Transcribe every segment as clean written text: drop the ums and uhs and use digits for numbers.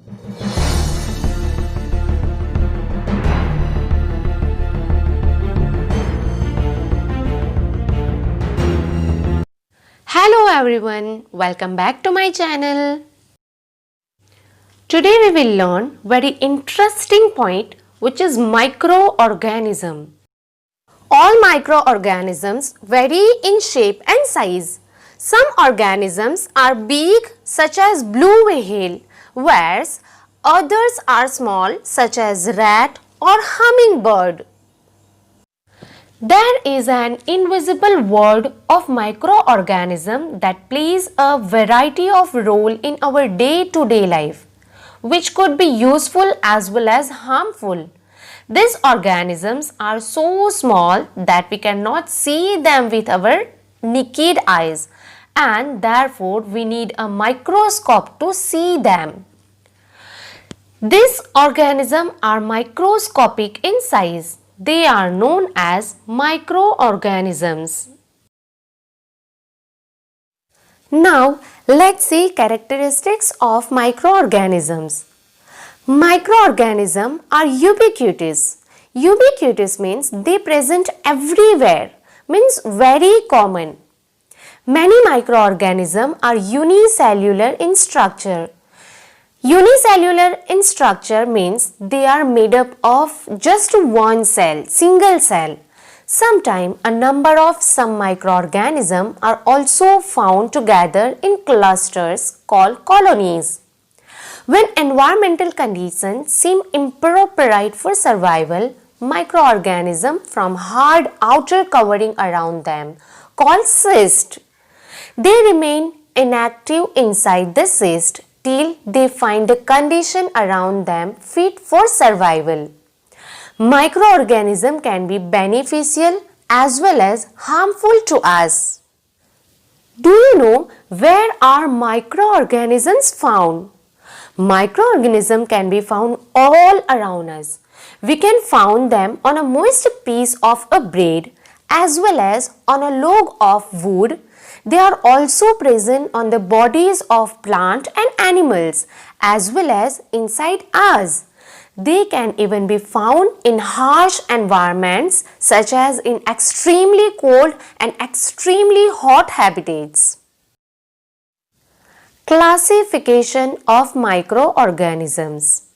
Hello everyone, welcome back to my channel. Today we will learn very interesting point which is microorganism. All microorganisms vary in shape and size. Some organisms are big such as blue whale, whereas others are small such as rat or hummingbird. There is an invisible world of microorganism that plays a variety of role in our day-to-day life, which could be useful as well as harmful. These organisms are so small that we cannot see them with our naked eyes, and therefore we need a microscope to see them. These organisms are microscopic in size. They are known as microorganisms. Now, let's see characteristics of microorganisms. Microorganisms are ubiquitous. Ubiquitous means they present everywhere, means very common. Many microorganisms are unicellular in structure. Unicellular in structure means they are made up of just one cell, single cell. Sometimes a number of some microorganisms are also found together in clusters called colonies. When environmental conditions seem inappropriate for survival, microorganisms form hard outer covering around them called cyst. They remain inactive inside the cyst till they find the condition around them fit for survival. Microorganisms can be beneficial as well as harmful to us. Do you know where are microorganisms found? Microorganisms can be found all around us. We can find them on a moist piece of a bread as well as on a log of wood. They are also present on the bodies of plants and animals as well as inside us. They can even be found in harsh environments such as in extremely cold and extremely hot habitats. Classification of microorganisms.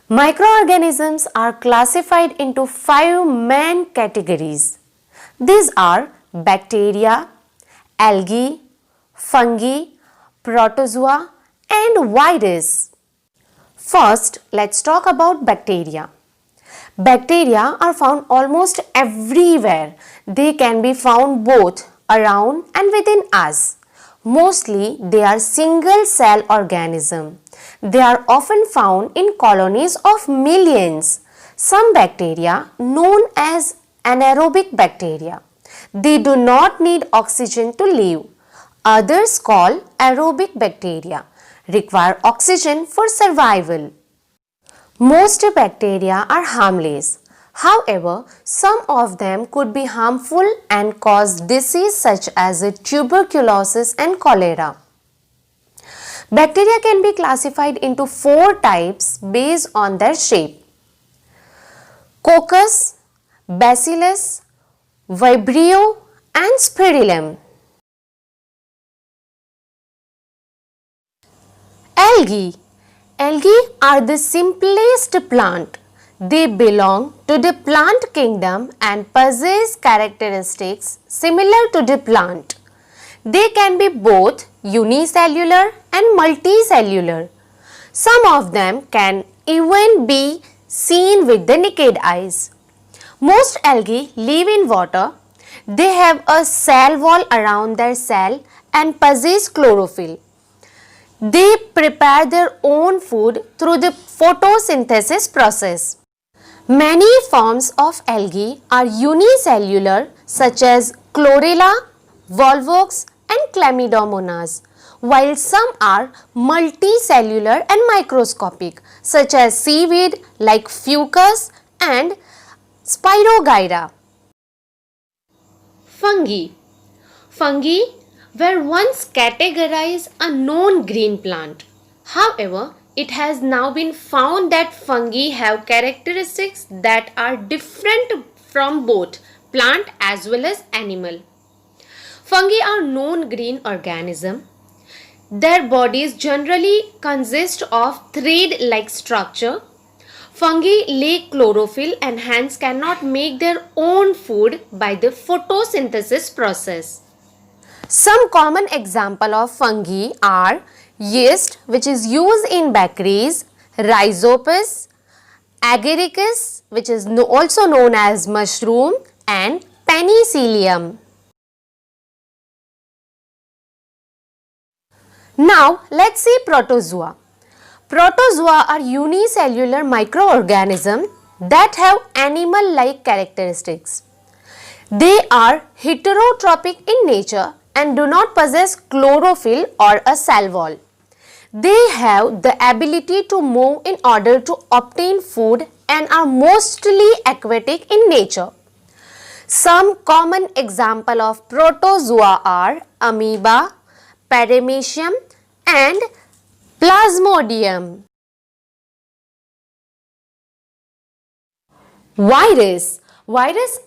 Microorganisms are classified into 5 main categories. These are bacteria, algae, fungi, protozoa and virus. First, let's talk about bacteria. Bacteria are found almost everywhere. They can be found both around and within us. Mostly, they are single-cell organisms. They are often found in colonies of millions. Some bacteria, known as anaerobic bacteria, they do not need oxygen to live. Others, called aerobic bacteria, require oxygen for survival. Most bacteria are harmless. However, some of them could be harmful and cause disease such as tuberculosis and cholera. Bacteria can be classified into 4 types based on their shape: Coccus, Bacillus, Vibrio and Spirillum. Algae. Algae are the simplest plant. They belong to the plant kingdom and possess characteristics similar to the plant. They can be both unicellular and multicellular. Some of them can even be seen with the naked eyes. Most algae live in water. They have a cell wall around their cell and possess chlorophyll. They prepare their own food through the photosynthesis process. Many forms of algae are unicellular such as Chlorella, Volvox and Chlamydomonas, while some are multicellular and microscopic such as seaweed like Fucus and Spirogyra. Fungi. Fungi were once categorized a known green plant. However, it has now been found that fungi have characteristics that are different from both plant as well as animal. Fungi are non-green organisms. Their bodies generally consist of thread-like structure. Fungi lack chlorophyll and hence cannot make their own food by the photosynthesis process. Some common example of fungi are yeast, which is used in bakeries, rhizopus, agaricus, which is also known as mushroom, and penicillium. Now let's see protozoa. Protozoa are unicellular microorganisms that have animal-like characteristics. They are heterotrophic in nature and do not possess chlorophyll or a cell wall. They have the ability to move in order to obtain food and are mostly aquatic in nature. Some common examples of protozoa are amoeba, paramecium, and plasmodium. Viruses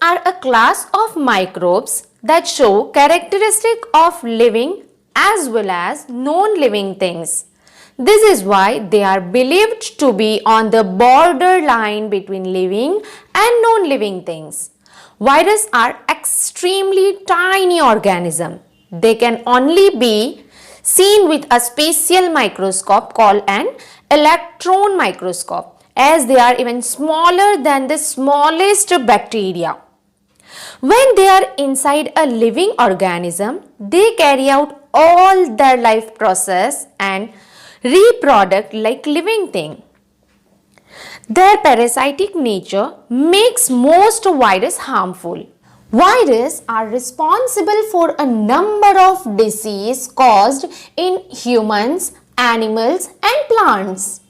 are a class of microbes that show characteristics of living as well as non-living things. This is why they are believed to be on the borderline between living and non-living things. Viruses are extremely tiny organisms. They can only be seen with a special microscope called an electron microscope, as they are even smaller than the smallest bacteria. When they are inside a living organism, they carry out all their life process and reproduct like living thing. Their parasitic nature makes most viruses harmful. Viruses are responsible for a number of diseases caused in humans, animals and plants.